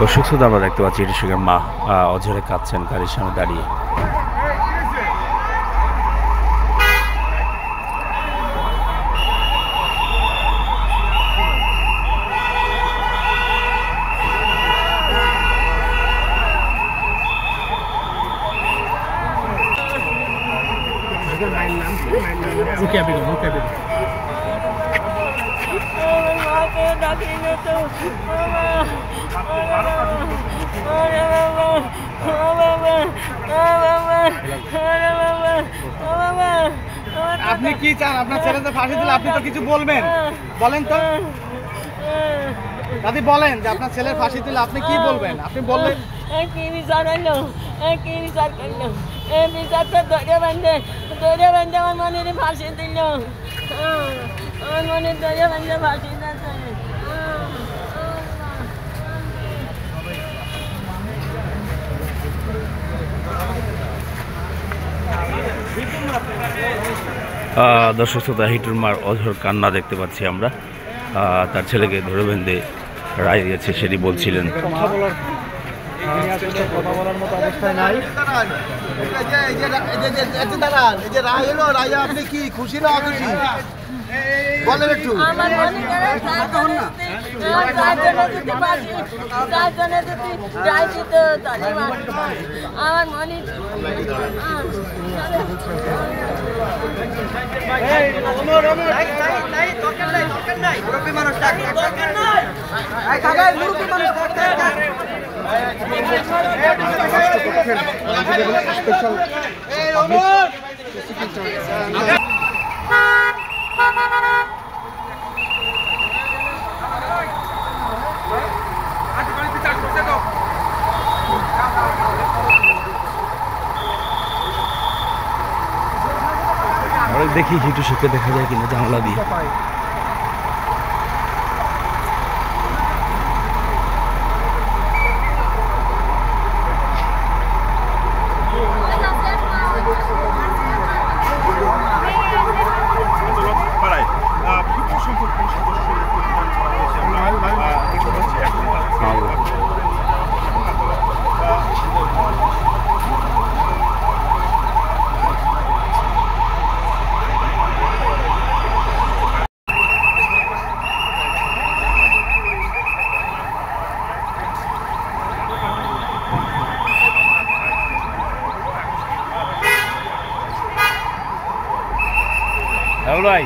দর্শক শ্রোতা, আমরা দেখতে পাচ্ছি এটির সঙ্গে মা অঝরে কাঁদছেন গাড়ির সামনে দাঁড়িয়ে। আপনি কি চান? আপনার ছেলেদের ফাঁসি দিলে আপনি তো কিছু বলবেন, বলেন তো দাদি, বলেন যে আপনার ছেলের ফাঁসি দিলে আপনি কি বলবেন? আপনি বললেন কি বিচার হইল, কি বিচার করলো, বিচারটা দৌড়ে বান্ধে আমার মনের ফাঁসি দিল, আমার মনের দৌড়ে বান্ধে ফাঁসি দিচ্ছে। দর্শক শ্রোতা, হিটুর মার অঝর কান্না দেখতে পাচ্ছি আমরা। তার ছেলেকে ধরে বেঁধে রায় দিয়েছে, সেটি বলছিলেন। কথা বলার মতো অবস্থায় নাই। আপনি কি খুশি না অখুশি বলেন একটু? আমার মনে আমার মনে দেখি হিটু সুখে দেখা যায় কিনা জানলা দিয়ে। ভাই